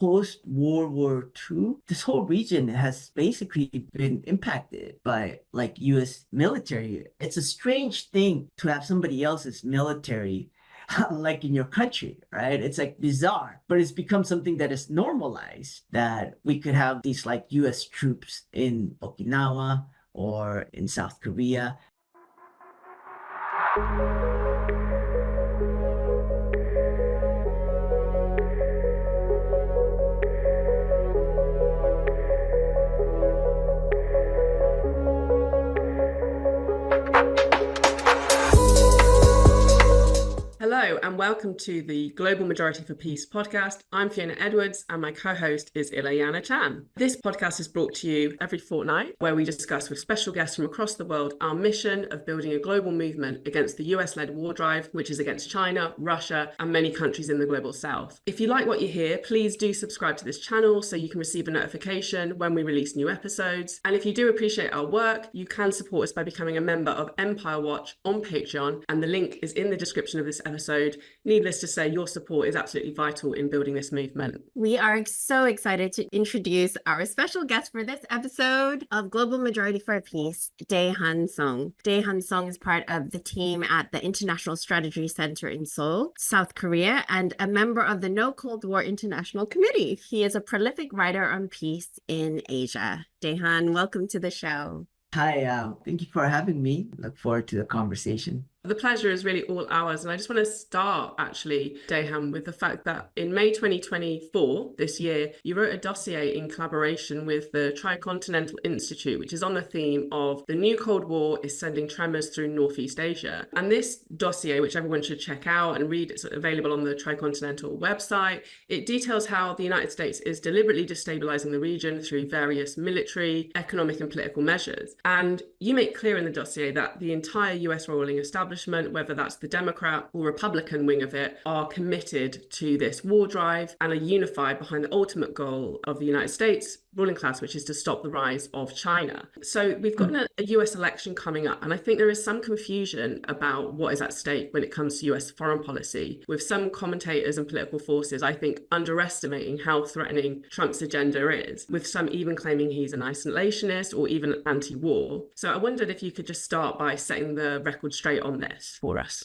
post-World War II, this whole region has basically been impacted by like US military. It's a strange thing to have somebody else's military like in your country, right? It's like bizarre, but it's become something that is normalized that we could have these like US troops in Okinawa or in South Korea. Hello and welcome to the Global Majority for Peace podcast. I'm Fiona Edwards and my co-host is Ileana Chan. This podcast is brought to you every fortnight where we discuss with special guests from across the world our mission of building a global movement against the US-led war drive, which is against China, Russia and many countries in the global south. If you like what you hear, please do subscribe to this channel so you can receive a notification when we release new episodes. And if you do appreciate our work, you can support us by becoming a member of Empire Watch on Patreon, and the link is in the description of this episode. Needless to say, your support is absolutely vital in building this movement. We are so excited to introduce our special guest for this episode of Global Majority for Peace, Dae-Han Song. Dae-Han Song is part of the team at the International Strategy Center in Seoul, South Korea, and a member of the No Cold War International Committee. He is a prolific writer on peace in Asia. Dae-Han, welcome to the show. Hi, thank you for having me. Look forward to the conversation. The pleasure is really all ours. And I just want to start, actually, Dae-Han, with the fact that in May 2024, this year, you wrote a dossier in collaboration with the Tricontinental Institute, which is on the theme of the new Cold War is sending tremors through Northeast Asia. And this dossier, which everyone should check out and read, it's available on the Tricontinental website. It details how the United States is deliberately destabilizing the region through various military, economic and political measures. And you make clear in the dossier that the entire US ruling establishment, whether that's the Democrat or Republican wing of it, are committed to this war drive and are unified behind the ultimate goal of the United States ruling class, which is to stop the rise of China. So we've got a US election coming up, and I think there is some confusion about what is at stake when it comes to US foreign policy, with some commentators and political forces, I think, underestimating how threatening Trump's agenda is, with some even claiming he's an isolationist or even anti-war. So I wondered if you could just start by setting the record straight on this for us.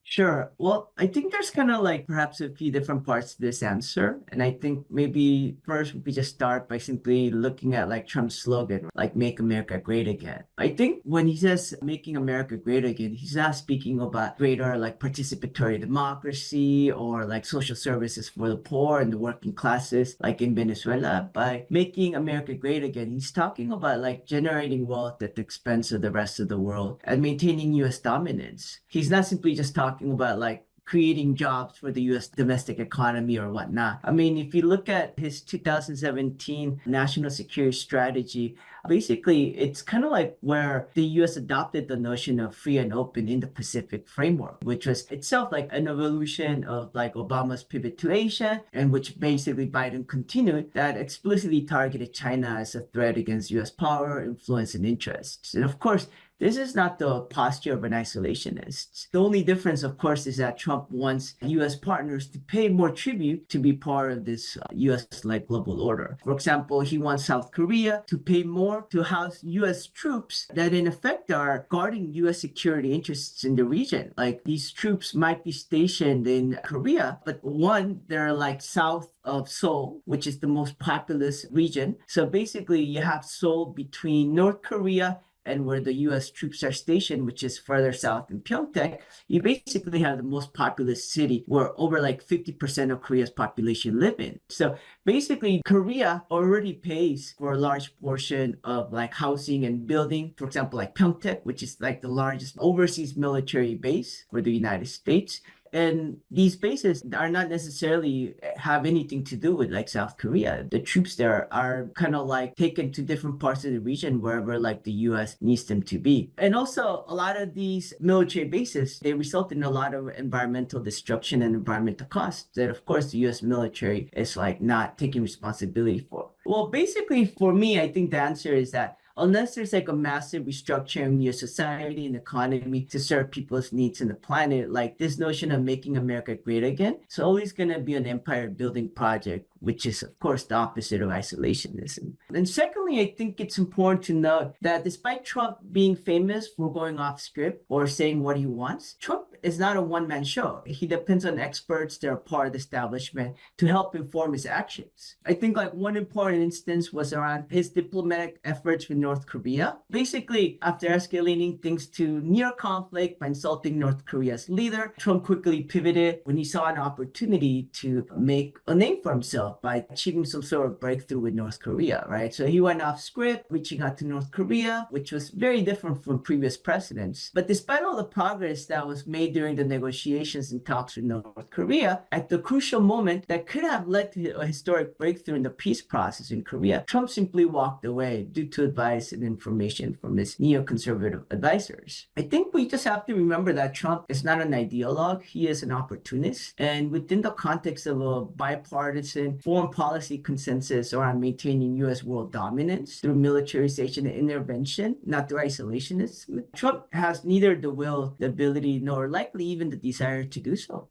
Sure. Well, I think there's kind of like perhaps a few different parts to this answer. And I think maybe first we just start by simply looking at like Trump's slogan, like make America great again. I think when he says making America great again, he's not speaking about greater like participatory democracy or like social services for the poor and the working classes like in Venezuela. By making America great again, he's talking about like generating wealth at the expense of the rest of the world and maintaining US dominance. He's not simply just talking about like creating jobs for the US domestic economy or whatnot. I mean, if you look at his 2017 national security strategy, basically it's kind of like where the US adopted the notion of free and open Indo-Pacific framework, which was itself like an evolution of like Obama's pivot to Asia, and which basically Biden continued, that explicitly targeted China as a threat against US power, influence, and interests. And of course, this is not the posture of an isolationist. The only difference, of course, is that Trump wants US partners to pay more tribute to be part of this US-led global order. For example, he wants South Korea to pay more to house US troops that in effect are guarding US security interests in the region. Like these troops might be stationed in Korea, but one, they're like south of Seoul, which is the most populous region. So basically you have Seoul between North Korea and where the US troops are stationed, which is further south in Pyeongtaek. You basically have the most populous city where over like 50% of Korea's population live in. So basically Korea already pays for a large portion of like housing and building. For example, like Pyeongtaek, which is like the largest overseas military base for the United States. And these bases are not necessarily have anything to do with like South Korea. The troops there are kind of like taken to different parts of the region wherever like the US needs them to be. And also a lot of these military bases, they result in a lot of environmental destruction and environmental costs that of course the US military is like not taking responsibility for. Well, basically for me, I think the answer is that unless there's like a massive restructuring in your society and economy to serve people's needs in the planet, like this notion of making America great again, it's always going to be an empire building project which is, of course, the opposite of isolationism. And secondly, I think it's important to note that despite Trump being famous for going off script or saying what he wants, Trump is not a one-man show. He depends on experts that are part of the establishment to help inform his actions. I think like one important instance was around his diplomatic efforts with North Korea. Basically, after escalating things to near conflict by insulting North Korea's leader, Trump quickly pivoted when he saw an opportunity to make a name for himself by achieving some sort of breakthrough with North Korea, right? So he went off script, reaching out to North Korea, which was very different from previous presidents. But despite all the progress that was made during the negotiations and talks with North Korea, at the crucial moment that could have led to a historic breakthrough in the peace process in Korea, Trump simply walked away due to advice and information from his neoconservative advisors. I think we just have to remember that Trump is not an ideologue, he is an opportunist. And within the context of a bipartisan foreign policy consensus around maintaining U.S. world dominance through militarization and intervention, not through isolationism, Trump has neither the will, the ability, nor likely even the desire to do so.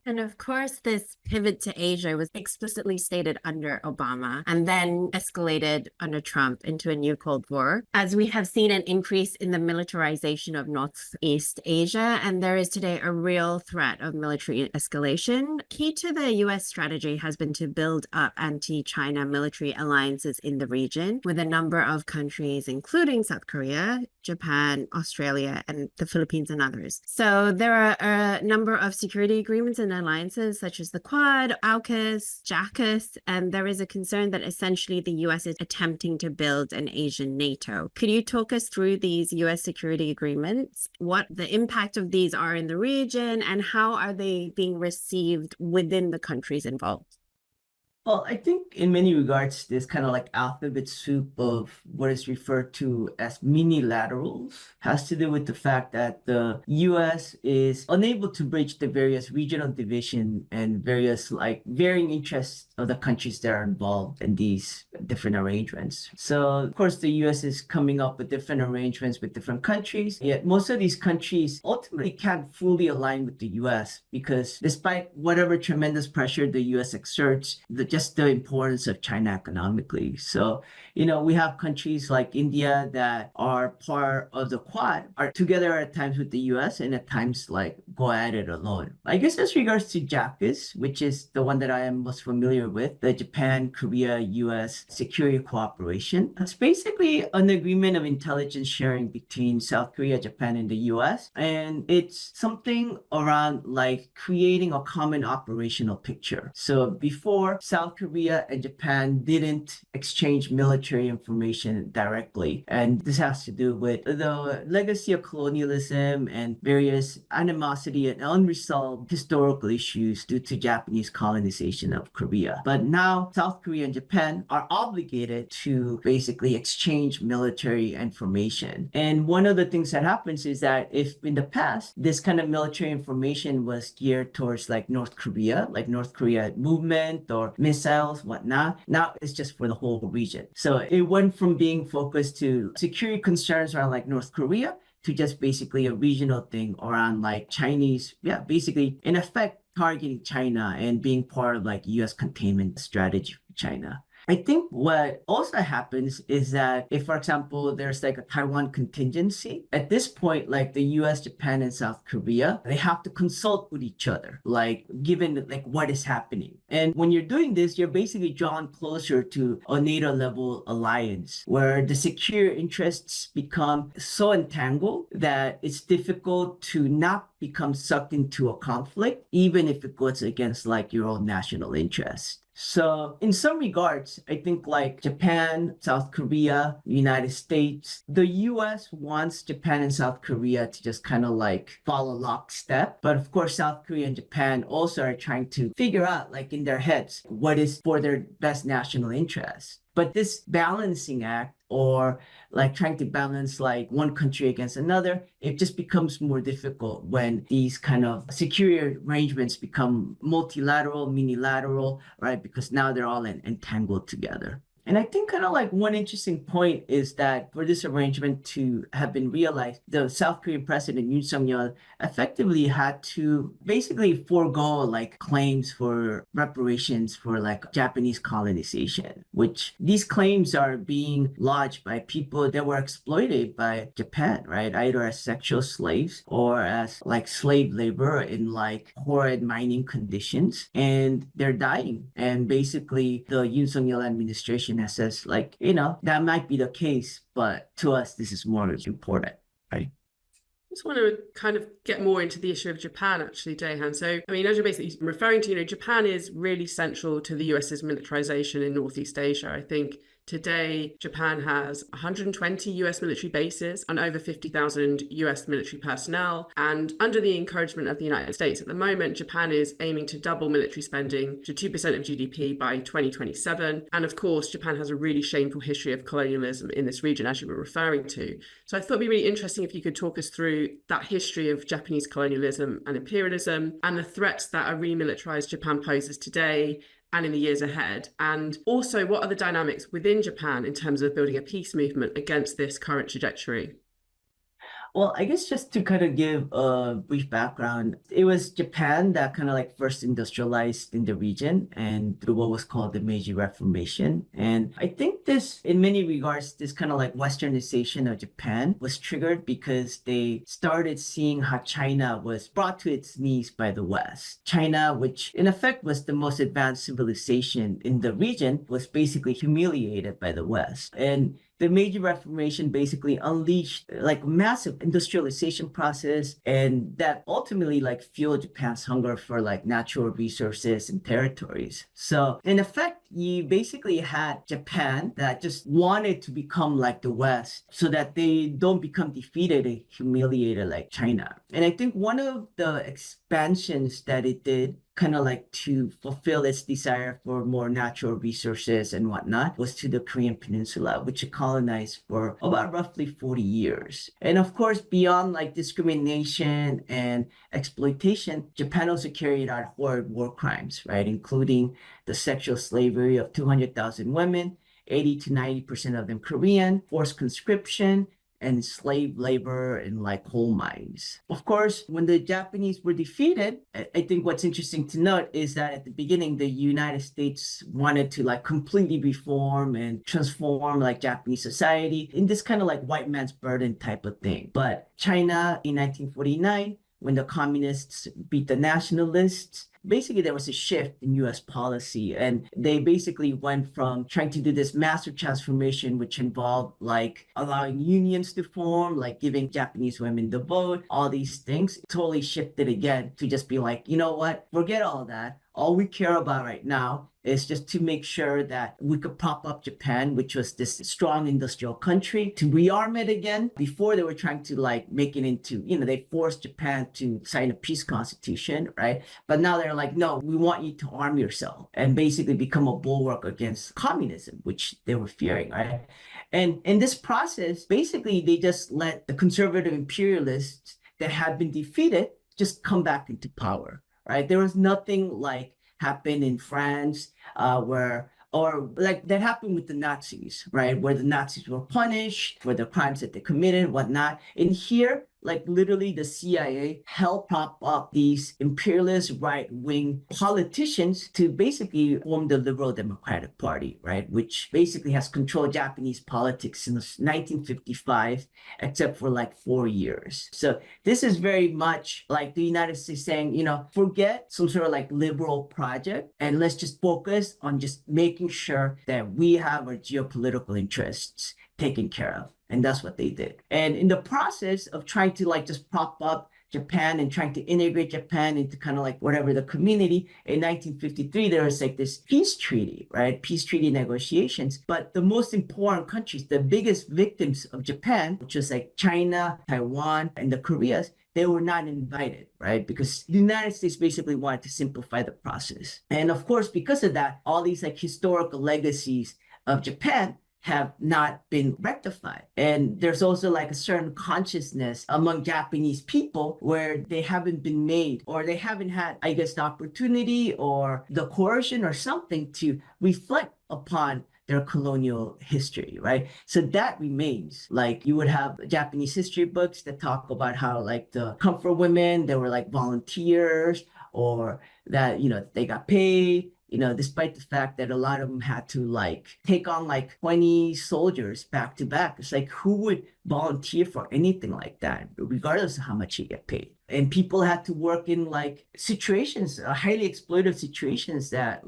And of course, this pivot to Asia was explicitly stated under Obama and then escalated under Trump into a new Cold War, as we have seen an increase in the militarization of Northeast Asia. And there is today a real threat of military escalation. Key to the US strategy has been to build up anti-China military alliances in the region with a number of countries, including South Korea, Japan, Australia, and the Philippines, and others. So there are a number of security agreements and alliances such as the Quad, AUKUS, JACUS, and there is a concern that essentially the US is attempting to build an Asian NATO. Could you talk us through these US security agreements, what the impact of these are in the region, and how are they being received within the countries involved? Well, I think in many regards, this kind of like alphabet soup of what is referred to as minilaterals has to do with the fact that the US is unable to bridge the various regional division and various like varying interests of the countries that are involved in these different arrangements. So, of course, the US is coming up with different arrangements with different countries, yet most of these countries ultimately can't fully align with the US because despite whatever tremendous pressure the US exerts, just the importance of China economically. So, we have countries like India that are part of the Quad, are together at times with the US and at times like go at it alone. I guess as regards to JACUS, which is the one that I am most familiar with, the Japan, Korea, US security cooperation, it's basically an agreement of intelligence sharing between South Korea, Japan, and the US. And it's something around like creating a common operational picture. So before, South Korea and Japan didn't exchange military information directly. And this has to do with the legacy of colonialism and various animosity and unresolved historical issues due to Japanese colonization of Korea. But now South Korea and Japan are obligated to basically exchange military information. And one of the things that happens is that if in the past, this kind of military information was geared towards like North Korea movement or missiles, whatnot. Now it's just for the whole region. So it went from being focused to security concerns around like North Korea to just basically a regional thing around like Chinese, basically in effect targeting China and being part of like US containment strategy for China. I think what also happens is that if, for example, there's like a Taiwan contingency, at this point, like the US, Japan, and South Korea, they have to consult with each other, like given like what is happening. And when you're doing this, you're basically drawn closer to a NATO level alliance where the secure interests become so entangled that it's difficult to not become sucked into a conflict, even if it goes against like your own national interest. So in some regards, I think like Japan, South Korea, United States, the US wants Japan and South Korea to just kind of like follow lockstep. But of course, South Korea and Japan also are trying to figure out like in their heads what is for their best national interest. But this balancing act or like trying to balance like one country against another, it just becomes more difficult when these kind of security arrangements become multilateral, minilateral, right? Because now they're all entangled together. And I think kind of like one interesting point is that for this arrangement to have been realized, the South Korean president Yoon Suk-yeol effectively had to basically forego like claims for reparations for like Japanese colonization, which these claims are being lodged by people that were exploited by Japan, right? Either as sexual slaves or as like slave labor in like horrid mining conditions. And they're dying. And basically the Yoon Suk-yeol administration has says like, that might be the case, but to us, this is more important, right? Just want to kind of get more into the issue of Japan, actually, Dae-Han. So, I mean, as you're basically referring to, Japan is really central to the US's militarization in Northeast Asia. I think today, Japan has 120 US military bases and over 50,000 US military personnel. And under the encouragement of the United States, at the moment, Japan is aiming to double military spending to 2% of GDP by 2027. And of course, Japan has a really shameful history of colonialism in this region, as you were referring to. So I thought it'd be really interesting if you could talk us through that history of Japanese colonialism and imperialism and the threats that a remilitarized Japan poses today and in the years ahead. And also, what are the dynamics within Japan in terms of building a peace movement against this current trajectory? Well, I guess just to kind of give a brief background, it was Japan that kind of like first industrialized in the region and through what was called the Meiji Reformation. And I think this, in many regards, this kind of like westernization of Japan was triggered because they started seeing how China was brought to its knees by the West. China, which in effect was the most advanced civilization in the region, was basically humiliated by the West. And the Meiji Reformation basically unleashed like massive industrialization process, and that ultimately like fueled Japan's hunger for like natural resources and territories. So in effect, you basically had Japan that just wanted to become like the West so that they don't become defeated and humiliated like China. And I think one of the expansions that it did kind of like to fulfill its desire for more natural resources and whatnot was to the Korean Peninsula, which it colonized for about roughly 40 years. And of course, beyond like discrimination and exploitation, Japan also carried out horrid war crimes, right? Including the sexual slavery of 200,000 women, 80 to 90% of them Korean, forced conscription, and slave labor in like coal mines. Of course, when the Japanese were defeated, I think what's interesting to note is that at the beginning, the United States wanted to like completely reform and transform like Japanese society in this kind of like white man's burden type of thing. But China in 1949, when the communists beat the nationalists, basically there was a shift in US policy, and they basically went from trying to do this massive transformation, which involved like allowing unions to form, like giving Japanese women the vote, all these things, totally shifted again to just be like, you know what, forget all that. All we care about right now is just to make sure that we could prop up Japan, which was this strong industrial country, to rearm it again. Before they were trying to like make it into, they forced Japan to sign a peace constitution, right? But now they're like, no, we want you to arm yourself and basically become a bulwark against communism, which they were fearing, right? And in this process, basically they just let the conservative imperialists that had been defeated just come back into power. Right? There was nothing like happened in France or like that happened with the Nazis, right? Where the Nazis were punished for the crimes that they committed, whatnot. And here, like literally the CIA helped prop up these imperialist right-wing politicians to basically form the Liberal Democratic Party, right? Which basically has controlled Japanese politics since 1955, except for like 4 years. So this is very much like the United States saying, forget some sort of like liberal project and let's just focus on just making sure that we have our geopolitical interests taken care of. And that's what they did. And in the process of trying to like just prop up Japan and trying to integrate Japan into kind of like whatever the community, in 1953, there was like this peace treaty, right? Peace treaty negotiations. But the most important countries, the biggest victims of Japan, which was like China, Taiwan, and the Koreas, they were not invited, right? Because the United States basically wanted to simplify the process. And of course, because of that, all these like historical legacies of Japan have not been rectified. And there's also like a certain consciousness among Japanese people where they haven't been made or they haven't had, I guess, the opportunity or the coercion or something to reflect upon their colonial history, right? So that remains. Like you would have Japanese history books that talk about how like the comfort women, they were like volunteers, or that, they got paid, despite the fact that a lot of them had to like take on like 20 soldiers back to back. It's like, who would volunteer for anything like that, regardless of how much you get paid? And people had to work in like situations, highly exploitative situations that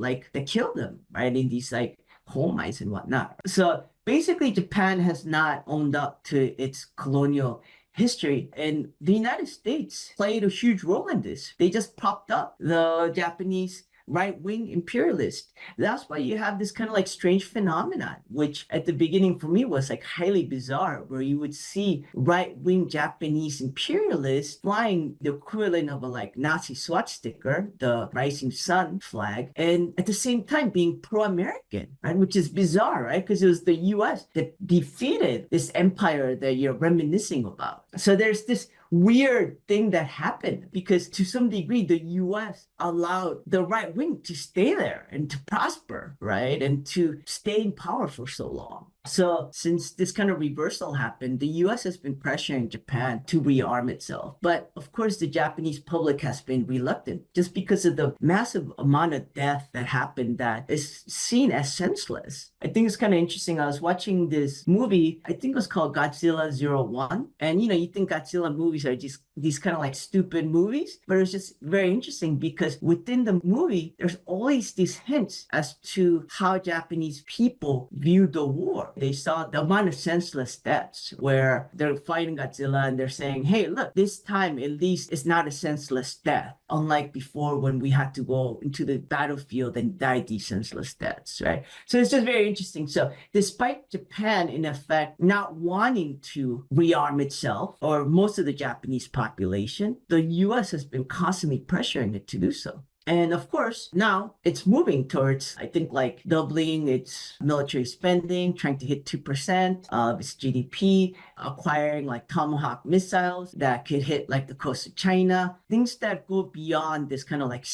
kill them, right? In these like coal mines and whatnot. So basically, Japan has not owned up to its colonial history, and the United States played a huge role in this. They just propped up the Japanese right-wing imperialist. That's why you have this kind of like strange phenomenon, which at the beginning for me was like highly bizarre, where you would see right-wing Japanese imperialists flying the equivalent of a like Nazi swastika, the rising sun flag, and at the same time being pro-American, right? Which is bizarre, right? Because it was the US that defeated this empire that you're reminiscing about. So there's this weird thing that happened because to some degree the US allowed the right wing to stay there and to prosper, right? And to stay in power for so long. So since this kind of reversal happened, the US has been pressuring Japan to rearm itself. But of course, the Japanese public has been reluctant just because of the massive amount of death that happened that is seen as senseless. I think it's kind of interesting. I was watching this movie, I think it was called Godzilla 01. And you think Godzilla movies are just these kind of like stupid movies, but it's just very interesting because within the movie, there's always these hints as to how Japanese people view the war. They saw the amount of senseless deaths where they're fighting Godzilla and they're saying, hey, look, this time at least it's not a senseless death, unlike before when we had to go into the battlefield and die these senseless deaths, right? So it's just very interesting. So despite Japan, in effect, not wanting to rearm itself, or most of the Japanese population, the US has been constantly pressuring it to do so. And of course, now it's moving towards, I think, like doubling its military spending, trying to hit 2% of its GDP, acquiring like Tomahawk missiles that could hit like the coast of China, things that go beyond this kind of like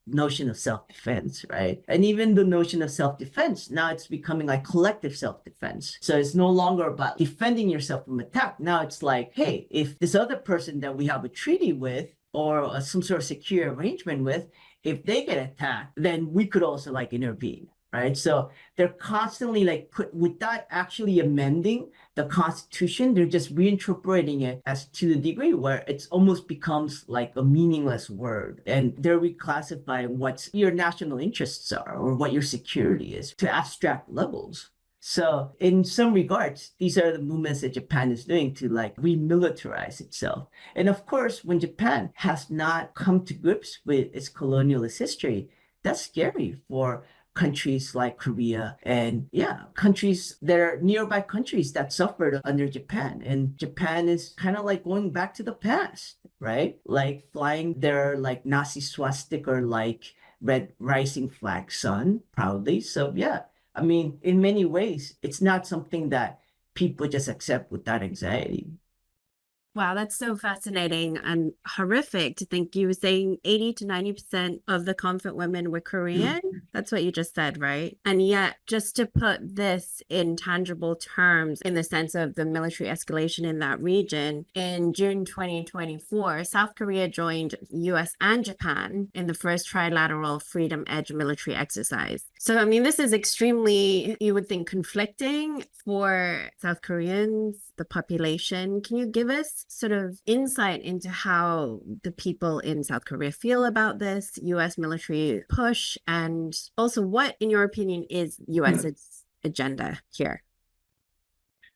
notion of self-defense, right? And even the notion of self-defense, now it's becoming like collective self-defense. So it's no longer about defending yourself from attack. Now it's like, hey, if this other person that we have a treaty with or some sort of secure arrangement with, if they get attacked, then we could also like intervene, right? So they're constantly like without actually amending the Constitution, they're just reinterpreting it as to the degree where it almost becomes like a meaningless word. And they're reclassifying what your national interests are or what your security is to abstract levels. So in some regards, these are the movements that Japan is doing to like remilitarize itself. And of course, when Japan has not come to grips with its colonialist history, that's scary for countries like Korea and countries that are nearby countries that suffered under Japan. And Japan is kind of like going back to the past, right? Like flying their like Nazi swastika or like red rising flag sun proudly. So yeah. I mean, in many ways, it's not something that people just accept without anxiety. Wow, that's so fascinating and horrific to think you were saying 80 to 90% of the comfort women were Korean. That's what you just said, right? And yet, just to put this in tangible terms, in the sense of the military escalation in that region, in June 2024, South Korea joined US and Japan in the first trilateral Freedom Edge military exercise. So, I mean, this is extremely, you would think, conflicting for South Koreans, the population. Can you give us sort of insight into how the people in South Korea feel about this US military push? And also, what, in your opinion, is US's agenda here?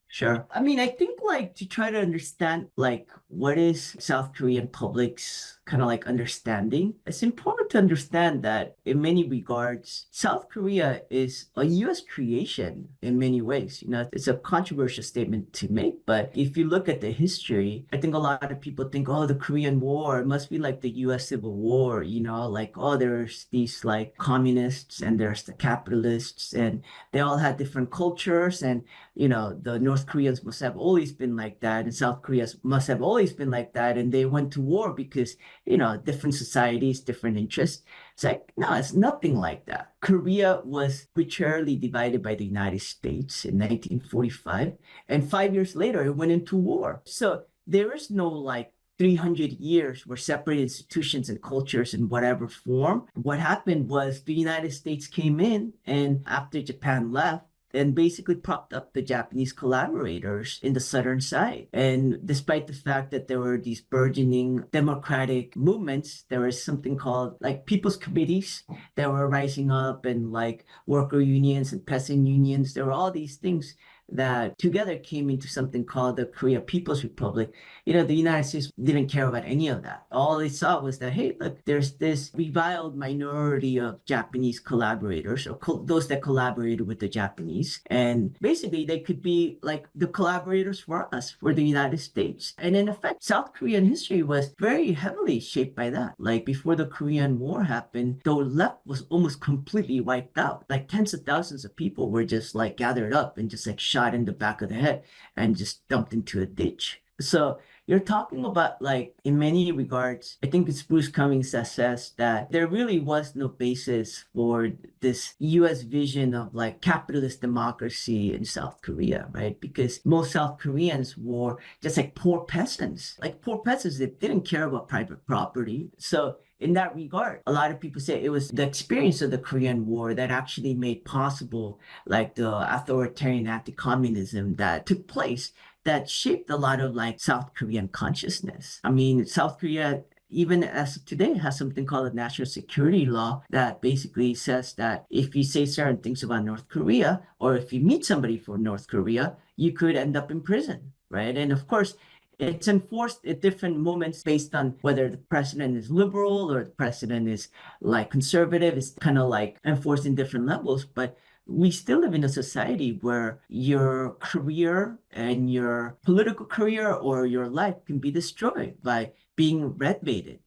Sure. I mean, I think like to try to understand like what is South Korean public's kind of like understanding, it's important to understand that in many regards, South Korea is a US creation in many ways. It's a controversial statement to make, but if you look at the history, I think a lot of people think, oh, the Korean War must be like the US Civil War, like, oh, there's these like communists and there's the capitalists and they all had different cultures and, the North Koreans must have always been like that and South Korea must have always been like that and they went to war because different societies, different interests. It's like, no, it's nothing like that. Korea was arbitrarily divided by the United States in 1945, and 5 years later, it went into war. So there is no like 300 years were separate institutions and cultures in whatever form. What happened was the United States came in, and after Japan left, and basically propped up the Japanese collaborators in the southern side. And despite the fact that there were these burgeoning democratic movements, there was something called like people's committees that were rising up, and like worker unions and peasant unions. There were all these things that together came into something called the Korea People's Republic. The United States didn't care about any of that. All they saw was that, hey, look, there's this reviled minority of Japanese collaborators, or those that collaborated with the Japanese. And basically, they could be like the collaborators for us, for the United States. And in effect, South Korean history was very heavily shaped by that. Like before the Korean War happened, the left was almost completely wiped out. Like tens of thousands of people were just like gathered up and just like shot in the back of the head and just dumped into a ditch. So you're talking about, like, in many regards, I think it's Bruce Cummings that says that there really was no basis for this US vision of like capitalist democracy in South Korea, right? Because most South Koreans were just like poor peasants, that didn't care about private property. So in that regard, a lot of people say it was the experience of the Korean War that actually made possible like the authoritarian anti-communism that took place, that shaped a lot of like South Korean consciousness. I mean, South Korea, even as of today, has something called a national security law that basically says that if you say certain things about North Korea, or if you meet somebody from North Korea, you could end up in prison, right? And of course, it's enforced at different moments based on whether the president is liberal or the president is like conservative. It's kind of like enforced in different levels, but we still live in a society where your career and your political career or your life can be destroyed by being red-baited,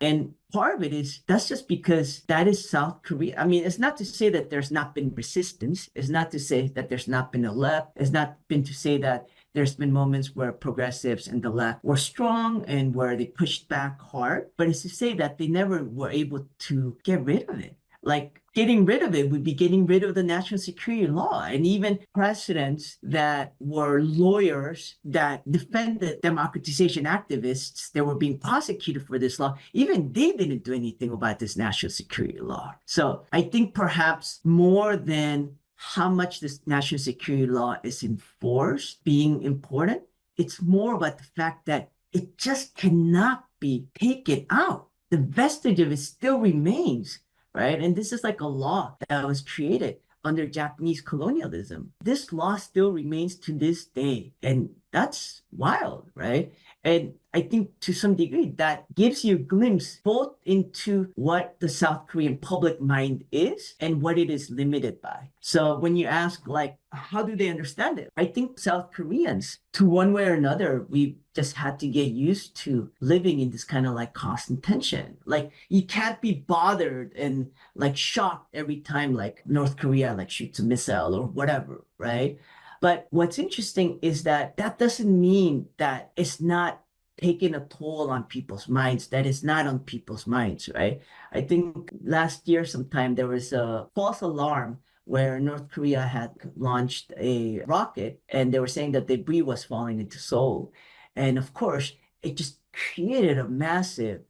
And part of it is that's just because that is South Korea. I mean, it's not to say that there's not been resistance. It's not to say that there's not been a left. It's not been to say that there's been moments where progressives and the left were strong and where they pushed back hard. But it's to say that they never were able to get rid of it. Like getting rid of it would be getting rid of the national security law. And even presidents that were lawyers that defended democratization activists that were being prosecuted for this law, even they didn't do anything about this national security law. So I think perhaps more than how much this national security law is enforced being important, it's more about the fact that it just cannot be taken out. The vestige of it still remains, right? And this is like a law that was created under Japanese colonialism. This law still remains to this day, and that's wild, right? And I think to some degree that gives you a glimpse both into what the South Korean public mind is and what it is limited by. So when you ask, like, how do they understand it? I think South Koreans, to one way or another, we just had to get used to living in this kind of like constant tension. Like you can't be bothered and like shocked every time like North Korea like shoots a missile or whatever, right? But what's interesting is that that doesn't mean that it's not taking a toll on people's minds, that is not on people's minds, right? I think last year sometime there was a false alarm where North Korea had launched a rocket and they were saying that debris was falling into Seoul. And of course, it just created a massive,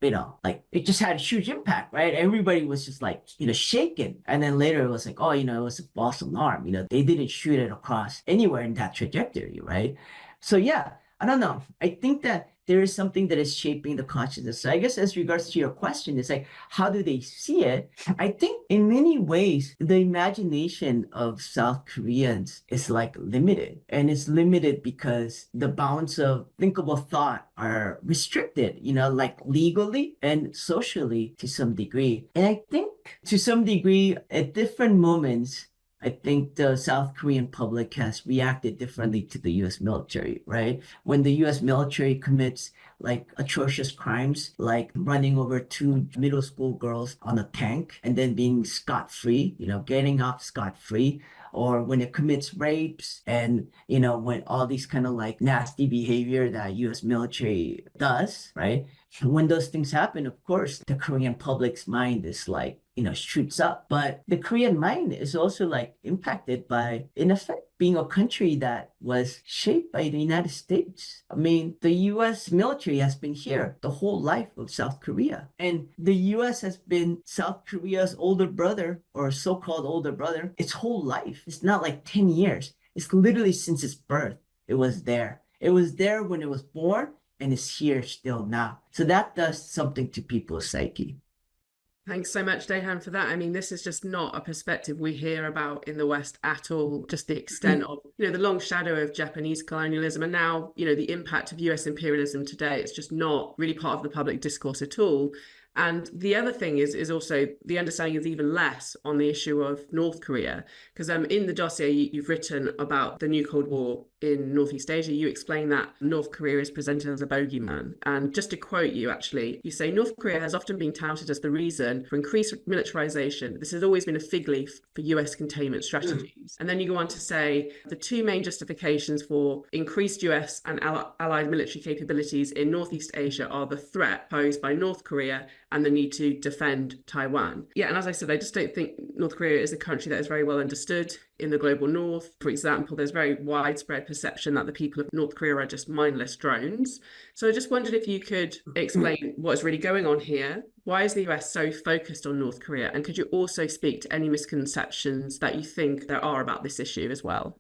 like it just had a huge impact, right? Everybody was just like, shaken. And then later it was like, oh, it was a false alarm. They didn't shoot it across anywhere in that trajectory, right? So yeah, I don't know. I think that there is something that is shaping the consciousness. So I guess as regards to your question, it's like, how do they see it? I think in many ways, the imagination of South Koreans is like limited. And it's limited because the bounds of thinkable thought are restricted, like legally and socially to some degree. And I think to some degree, at different moments, I think the South Korean public has reacted differently to the US military, right? When the US military commits like atrocious crimes, like running over two middle school girls on a tank and then being scot-free, getting off scot-free, or when it commits rapes and, when all these kind of like nasty behavior that US military does, right? When those things happen, of course, the Korean public's mind is like, shoots up. But the Korean mind is also like impacted by, in effect, being a country that was shaped by the United States. I mean, the US military has been here the whole life of South Korea. And the US has been South Korea's older brother or so-called older brother its whole life. It's not like 10 years. It's literally since its birth. It was there. It was there when it was born and it's here still now. So that does something to people's psyche. Thanks so much, Dae-Han, for that. I mean, this is just not a perspective we hear about in the West at all, just the extent of, the long shadow of Japanese colonialism and now, the impact of US imperialism today. It's just not really part of the public discourse at all. And the other thing is also the understanding is even less on the issue of North Korea, because in the dossier you've written about the new Cold War in Northeast Asia. You explain that North Korea is presented as a bogeyman. And just to quote you, actually, you say North Korea has often been touted as the reason for increased militarization. This has always been a fig leaf for US containment strategies. And then you go on to say the two main justifications for increased US and allied military capabilities in Northeast Asia are the threat posed by North Korea and the need to defend Taiwan. Yeah, and as I said, I just don't think North Korea is a country that is very well understood in the global north. For example, there's very widespread perception that the people of North Korea are just mindless drones. So I just wondered if you could explain what is really going on here. Why is the US so focused on North Korea? And could you also speak to any misconceptions that you think there are about this issue as well?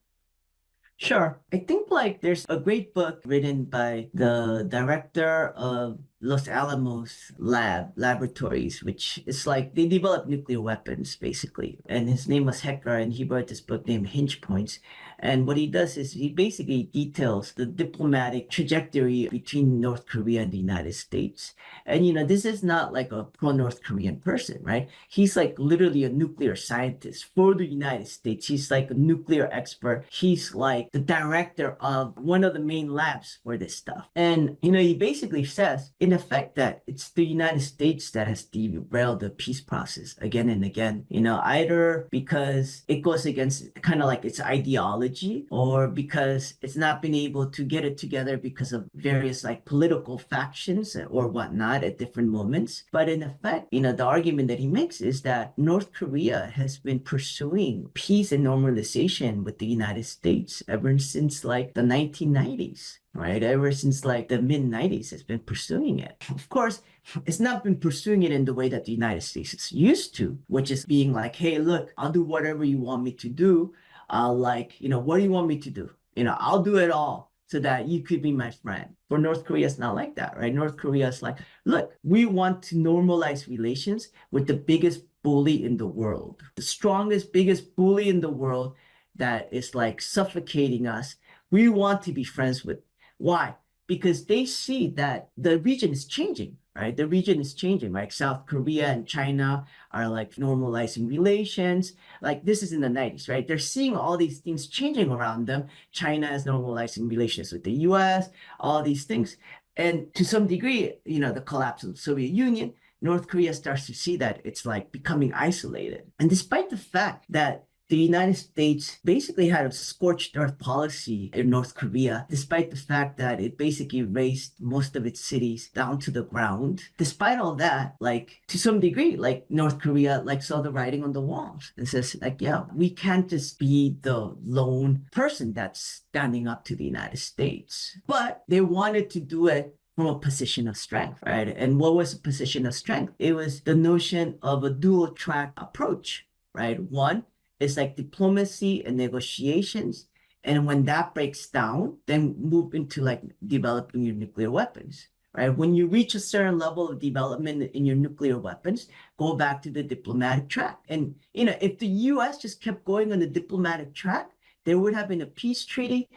Sure. I think like there's a great book written by the director of Los Alamos laboratories, which is like they develop nuclear weapons basically. And his name was Hecker, and he wrote this book named Hinge Points. And what he does is he basically details the diplomatic trajectory between North Korea and the United States. And this is not like a pro-North Korean person, right? He's like literally a nuclear scientist for the United States. He's like a nuclear expert. He's like the director of one of the main labs for this stuff. And he basically says, in effect, that it's the United States that has derailed the peace process again and again, either because it goes against kind of like its ideology or because it's not been able to get it together because of various like political factions or whatnot at different moments. But in effect, the argument that he makes is that North Korea has been pursuing peace and normalization with the United States ever since like the 1990s. Right? Ever since like the mid 90s, it's been pursuing it. Of course, it's not been pursuing it in the way that the United States is used to, which is being like, hey, look, I'll do whatever you want me to do. What do you want me to do? I'll do it all so that you could be my friend. For North Korea, it's not like that, right? North Korea is like, look, we want to normalize relations with the biggest bully in the world, the strongest, biggest bully in the world that is like suffocating us. We want to be friends with. Why? Because they see that the region is changing, right? The region is changing, right? South Korea and China are like normalizing relations. Like this is in the 90s, right? They're seeing all these things changing around them. China is normalizing relations with the US, all these things. And to some degree, the collapse of the Soviet Union, North Korea starts to see that it's like becoming isolated. And despite the fact that the United States basically had a scorched earth policy in North Korea, despite the fact that it basically razed most of its cities down to the ground. Despite all that, like to some degree, like North Korea like saw the writing on the walls and says like, yeah, we can't just be the lone person that's standing up to the United States. But they wanted to do it from a position of strength, right? And what was a position of strength? It was the notion of a dual track approach, right? One, it's like diplomacy and negotiations. And when that breaks down, then move into like developing your nuclear weapons, right? When you reach a certain level of development in your nuclear weapons, go back to the diplomatic track. And, if the US just kept going on the diplomatic track, there would have been a peace treaty.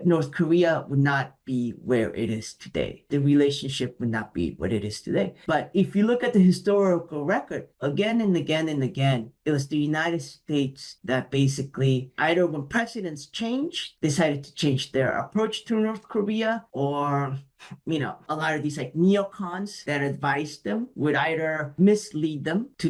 North Korea would not be where it is today. The relationship would not be what it is today. But if you look at the historical record, again and again and again, it was the United States that basically either when presidents changed, decided to change their approach to North Korea, or a lot of these like neocons that advised them would either mislead them to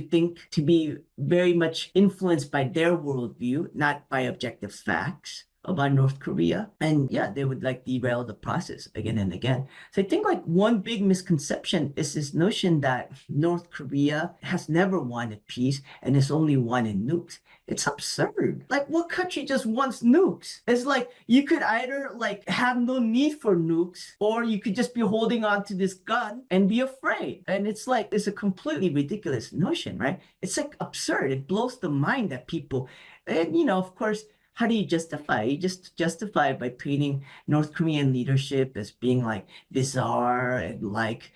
be very much influenced by their worldview, not by objective facts about North Korea. And yeah, they would like derail the process again and again. So I think like one big misconception is this notion that North Korea has never wanted peace and is only wanted nukes. It's absurd. Like, what country just wants nukes? It's like you could either like have no need for nukes, or you could just be holding on to this gun and be afraid. And it's like, it's a completely ridiculous notion, right? It's like absurd. It blows the mind that people, and of course, how do you justify? You just justify by painting North Korean leadership as being like bizarre and like,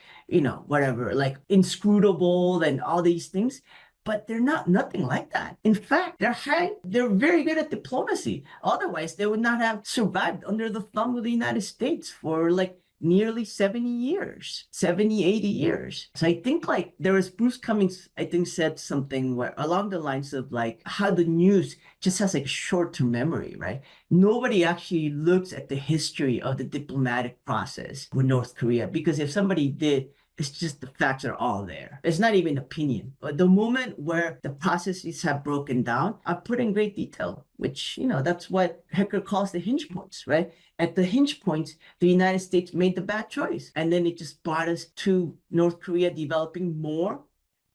whatever, like inscrutable and all these things. But they're nothing like that. In fact, they're very good at diplomacy. Otherwise, they would not have survived under the thumb of the United States for like nearly 70 years, 70, 80 years. So I think like there was Bruce Cummings, I think, said something along the lines of like how the news just has like short-term memory, right? Nobody actually looks at the history of the diplomatic process with North Korea, because if somebody did, it's just the facts are all there. It's not even opinion. But the moment where the processes have broken down, I put in great detail, which, that's what Hecker calls the hinge points, right? At the hinge points, the United States made the bad choice. And then it just brought us to North Korea developing more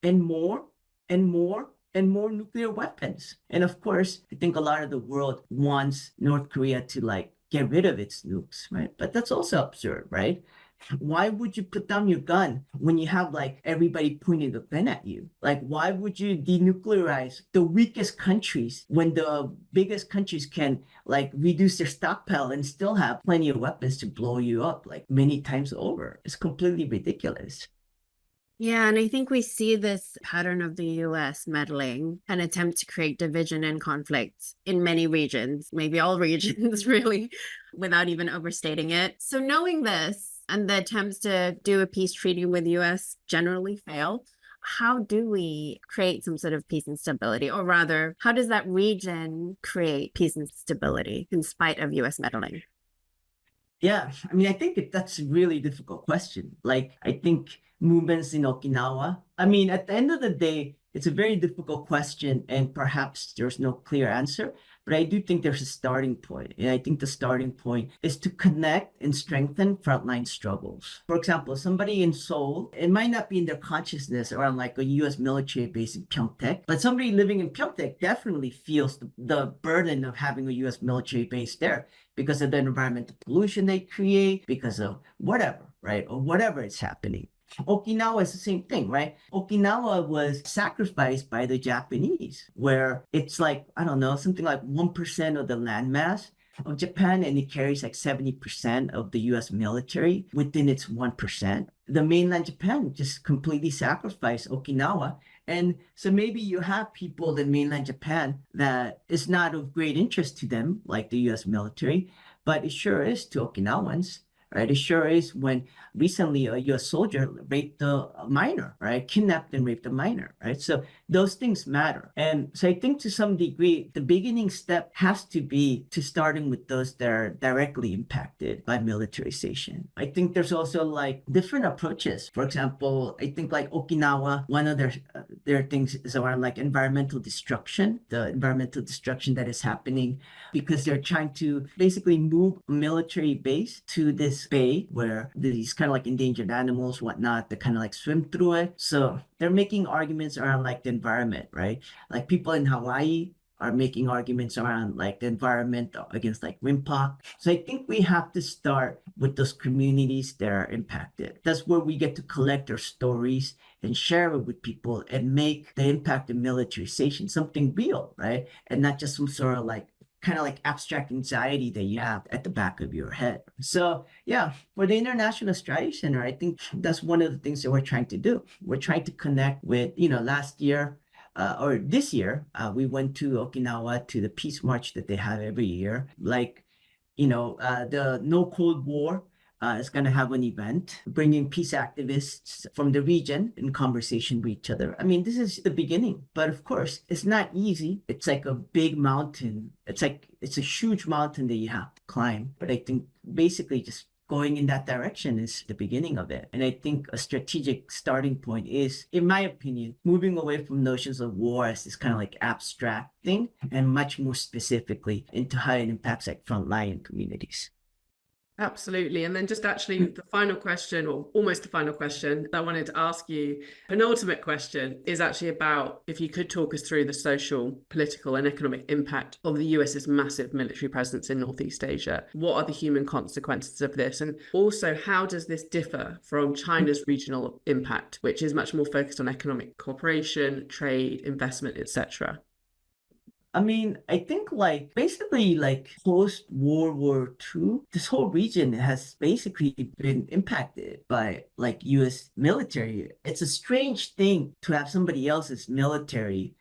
and more and more and more nuclear weapons. And of course, I think a lot of the world wants North Korea to like get rid of its nukes, right? But that's also absurd, right? Why would you put down your gun when you have like everybody pointing a gun at you? Like, why would you denuclearize the weakest countries when the biggest countries can like reduce their stockpile and still have plenty of weapons to blow you up like many times over? It's completely ridiculous. Yeah, and I think we see this pattern of the US meddling, an attempt to create division and conflict in many regions, maybe all regions, really, without even overstating it. So knowing this, and the attempts to do a peace treaty with the US generally fail, how do we create some sort of peace and stability? Or rather, how does that region create peace and stability in spite of US meddling? Yeah, I mean, I think that's a really difficult question. Like, I think movements in Okinawa, I mean, at the end of the day, it's a very difficult question, and perhaps there's no clear answer. But I do think there's a starting point. And I think the starting point is to connect and strengthen frontline struggles. For example, somebody in Seoul, it might not be in their consciousness around like a US military base in Pyeongtaek, but somebody living in Pyeongtaek definitely feels the burden of having a US military base there because of the environmental pollution they create, because of whatever, right? Or whatever is happening. Okinawa is the same thing, right? Okinawa was sacrificed by the Japanese, where it's like, I don't know, something like 1% of the landmass of Japan, and it carries like 70% of the US military within its 1%. The mainland Japan just completely sacrificed Okinawa. And so maybe you have people in mainland Japan that is not of great interest to them, like the US military, but it sure is to Okinawans. Right, it sure is when recently a U.S. soldier raped a minor, right, kidnapped and raped a minor, right? So those things matter. And so I think to some degree, the beginning step has to be to starting with those that are directly impacted by militarization. I think there's also like different approaches. For example, I think like Okinawa, one of their things is around like environmental destruction, the environmental destruction that is happening because they're trying to basically move a military base to this bay where these kind of like endangered animals, whatnot, that kind of like swim through it. So they're making arguments around like the environment, right? Like people in Hawaii are making arguments around like the environment against like RIMPA. So I think we have to start with those communities that are impacted. That's where we get to collect their stories and share it with people and make the impact of militarization something real, right? And not just some sort of like kind of like abstract anxiety that you have at the back of your head. So yeah, for the International Strategy Center, I think that's one of the things that we're trying to do. We're trying to connect with, last year or this year, we went to Okinawa to the Peace March that they have every year. Like the No Cold War is going to have an event bringing peace activists from the region in conversation with each other. I mean, this is the beginning, but of course, it's not easy. It's like a big mountain. It's a huge mountain that you have to climb. But I think basically just going in that direction is the beginning of it. And I think a strategic starting point is, in my opinion, moving away from notions of war as this kind of like abstract thing and much more specifically into how it impacts like frontline communities. Absolutely. And then just actually the final question, or almost the final question that I wanted to ask you, penultimate question, is actually about if you could talk us through the social, political and economic impact of the US's massive military presence in Northeast Asia. What are the human consequences of this? And also, how does this differ from China's regional impact, which is much more focused on economic cooperation, trade, investment, etc.? I mean, I think like basically like post World War II, this whole region has basically been impacted by like US military. It's a strange thing to have somebody else's military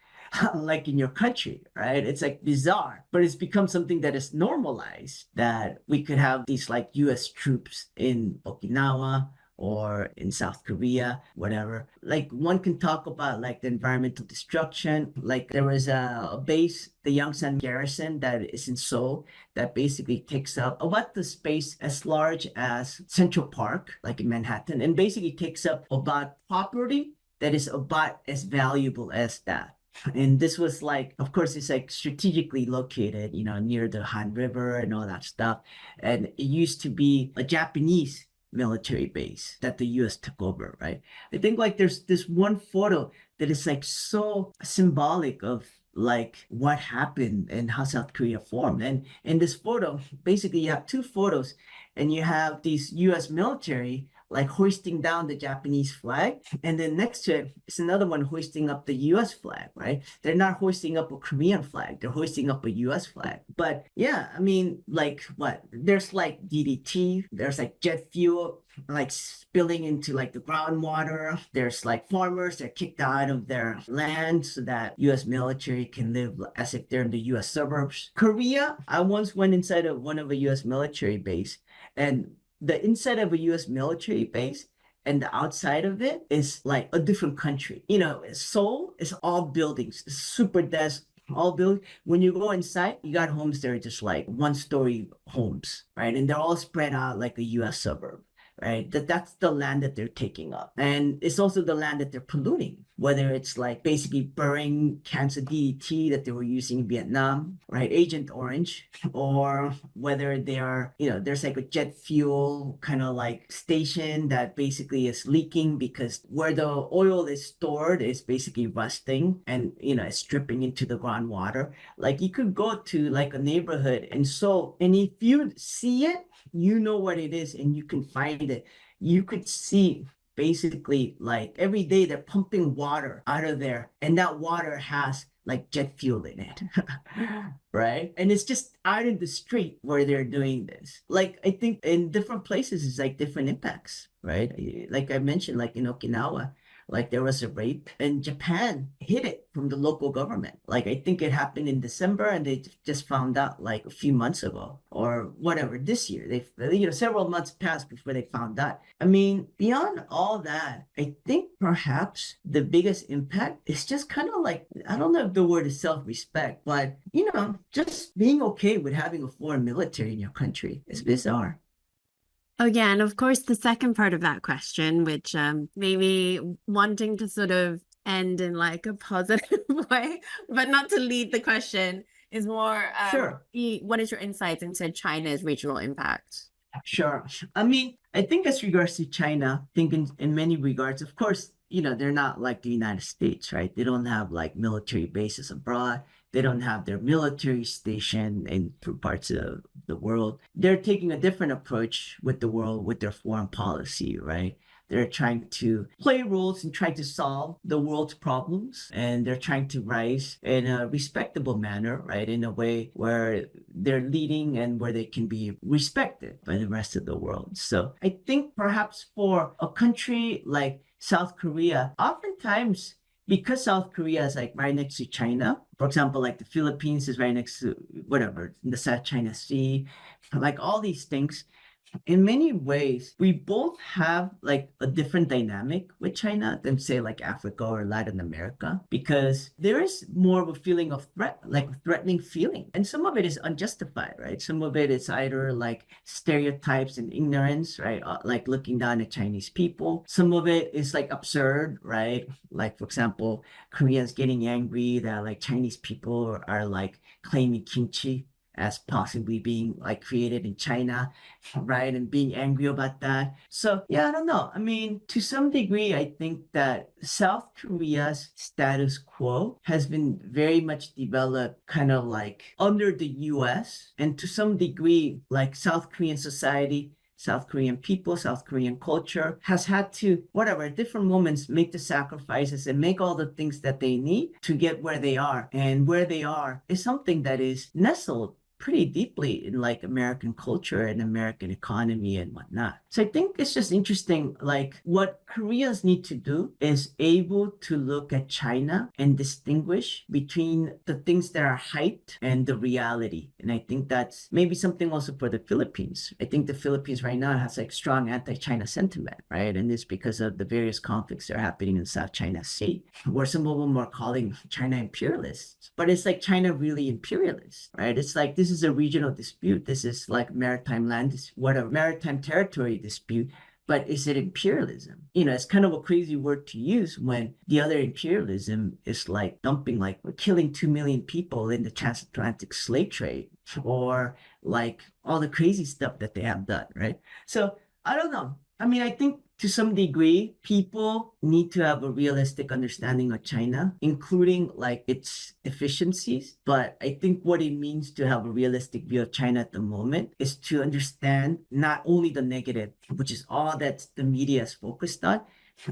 like in your country, right? It's like bizarre, but it's become something that is normalized that we could have these like US troops in Okinawa or in South Korea, whatever. Like one can talk about like the environmental destruction. Like there was a base, the Yongsan Garrison that is in Seoul that basically takes up about the space as large as Central Park, like in Manhattan, and basically takes up about property that is about as valuable as that. And this was like, of course, it's like strategically located, near the Han River and all that stuff. And it used to be a Japanese military base that the US took over, right? I think like there's this one photo that is like so symbolic of like what happened and how South Korea formed. And in this photo, basically you have two photos and you have these US military like hoisting down the Japanese flag. And then next to it is another one hoisting up the US flag, right? They're not hoisting up a Korean flag, they're hoisting up a US flag. But yeah, I mean, like what? There's like DDT, there's like jet fuel, like spilling into like the groundwater. There's like farmers that are kicked out of their land so that US military can live as if they're in the US suburbs. Korea, I once went inside of one of a US military base, and the inside of a US military base and the outside of it is like a different country. Seoul is all buildings, it's super dense, all buildings. When you go inside, you got homes that are just like one-story homes, right? And they're all spread out like a US suburb, right? That's the land that they're taking up. And it's also the land that they're polluting, whether it's like basically burning cans of DDT that they were using in Vietnam, right? Agent Orange, or whether they are, there's like a jet fuel kind of like station that basically is leaking because where the oil is stored is basically rusting and, it's dripping into the groundwater. Like you could go to like a neighborhood and if you see it, you know what it is and you can find it. You could see basically like every day they're pumping water out of there and that water has like jet fuel in it. Right? And it's just out in the street where they're doing this. Like I think in different places it's like different impacts, right? Like I mentioned, like in Okinawa, like there was a rape and Japan hid it from the local government. Like I think it happened in December and they just found out like a few months ago or whatever this year. Several months passed before they found out. I mean, beyond all that, I think perhaps the biggest impact is just kind of like, I don't know if the word is self-respect, but just being okay with having a foreign military in your country is bizarre. Oh, yeah. And of course, the second part of that question, which maybe wanting to sort of end in like a positive way, but not to lead the question, is more Sure. What is your insights into China's regional impact? Sure. I mean, I think as regards to China, I think in many regards, of course, they're not like the United States, right? They don't have like military bases abroad. They don't have their military station in parts of the world. They're taking a different approach with the world, with their foreign policy, right? They're trying to play roles and try to solve the world's problems. And they're trying to rise in a respectable manner, right? In a way where they're leading and where they can be respected by the rest of the world. So I think perhaps for a country like South Korea, oftentimes because South Korea is like right next to China, for example, like the Philippines is right next to whatever, the South China Sea, like all these things, in many ways, we both have like a different dynamic with China than say like Africa or Latin America, because there is more of a feeling of threat, like a threatening feeling. And some of it is unjustified, right? Some of it is either like stereotypes and ignorance, right? Like looking down at Chinese people. Some of it is like absurd, right? Like, for example, Koreans getting angry that like Chinese people are like claiming kimchi as possibly being like created in China, right? And being angry about that. So yeah, I don't know. I mean, to some degree, I think that South Korea's status quo has been very much developed kind of like under the US, and to some degree, like South Korean society, South Korean people, South Korean culture has had to, whatever, at different moments, make the sacrifices and make all the things that they need to get where they are. And where they are is something that is nestled pretty deeply in like American culture and American economy and whatnot. So I think it's just interesting, like what Koreans need to do is able to look at China and distinguish between the things that are hyped and the reality. And I think that's maybe something also for the Philippines. I think the Philippines right now has like strong anti-China sentiment, right? And it's because of the various conflicts that are happening in South China Sea, where some of them are calling China imperialists. But it's like China really imperialist, right? It's like this is a regional dispute. This is like maritime land, whatever, maritime territory dispute. But is it imperialism? You know, it's kind of a crazy word to use when the other imperialism is like dumping, like we're killing 2 million people in the transatlantic slave trade, or like all the crazy stuff that they have done, right? So I don't know. I mean, I think to some degree, people need to have a realistic understanding of China, including like its efficiencies. But I think what it means to have a realistic view of China at the moment is to understand not only the negative, which is all that the media is focused on,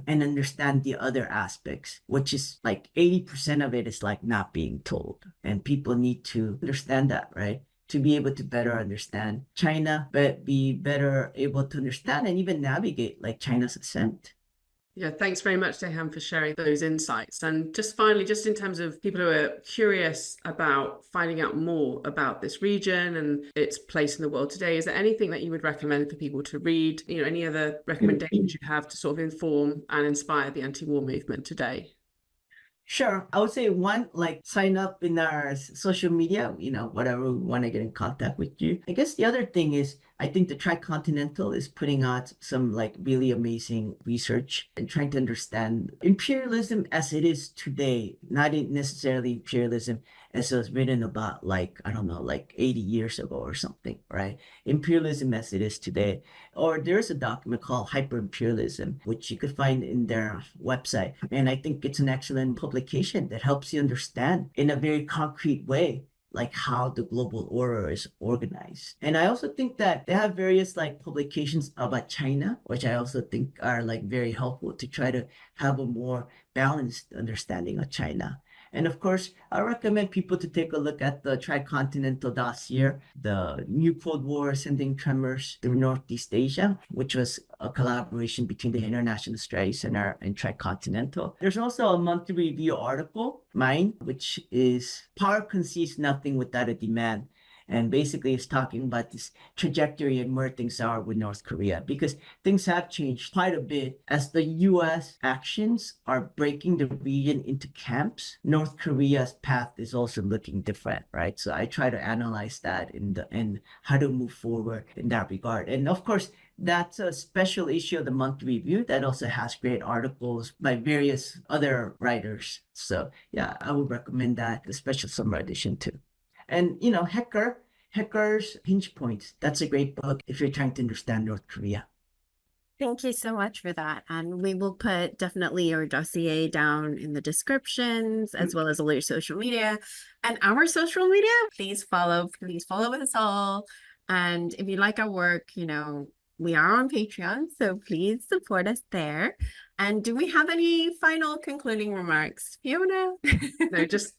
and understand the other aspects, which is like 80% of it is like not being told. And people need to understand that, right? To be able to better understand China, but be better able to understand and even navigate like China's ascent. Yeah, thanks very much, Dae-Han, for sharing those insights. And just finally, just in terms of people who are curious about finding out more about this region and its place in the world today, is there anything that you would recommend for people to read? You know, any other recommendations you have to sort of inform and inspire the anti-war movement today? Sure. I would say one, like sign up in our social media, you know, whatever we want to get in contact with you. I guess the other thing is, I think the Tricontinental is putting out some like really amazing research and trying to understand imperialism as it is today, not necessarily imperialism as it was written about like, I don't know, like 80 years ago or something, right? Imperialism as it is today. Or there's a document called Hyperimperialism, which you could find in their website. And I think it's an excellent publication that helps you understand in a very concrete way like how the global order is organized. And I also think that they have various like publications about China, which I also think are like very helpful to try to have a more balanced understanding of China. And of course, I recommend people to take a look at the Tricontinental Dossier, the New Cold War Sending Tremors Through Northeast Asia, which was a collaboration between the International Strategy Center and Tricontinental. There's also a monthly review article, mine, which is Power Concedes Nothing Without a Demand. And basically it's talking about this trajectory and where things are with North Korea, because things have changed quite a bit as the US actions are breaking the region into camps. North Korea's path is also looking different, right? So I try to analyze that and how to move forward in that regard. And of course, that's a special issue of the monthly review that also has great articles by various other writers. So yeah, I would recommend that, the special summer edition too. And you know, Hecker's Hinge Points. That's a great book if you're trying to understand North Korea. Thank you so much for that. And we will put definitely your dossier down in the descriptions, as well as all your social media and our social media. Please follow us all. And if you like our work, you know, we are on Patreon, so please support us there. And do we have any final concluding remarks, Fiona? No, just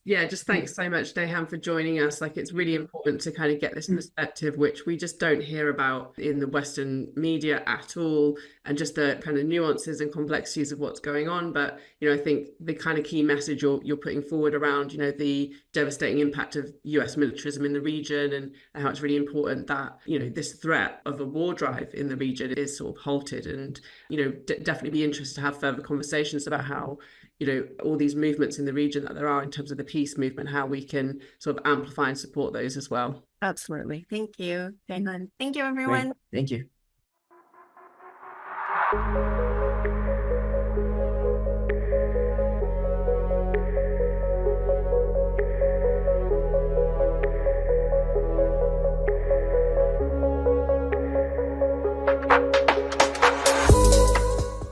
thanks so much, Dae-Han, for joining us. Like, it's really important to kind of get this perspective, which we just don't hear about in the Western media at all, and just the kind of nuances and complexities of what's going on. But, you know, I think the kind of key message you're putting forward around, you know, the devastating impact of US militarism in the region, and how it's really important that, you know, this threat of a war drive in the region is sort of halted. And, you know, definitely be interested to have further conversations about how, you know, all these movements in the region that there are in terms of the peace movement, how we can sort of amplify and support those as well. Absolutely. Thank you, Dae-Han. Thank you, everyone. Great. Thank you.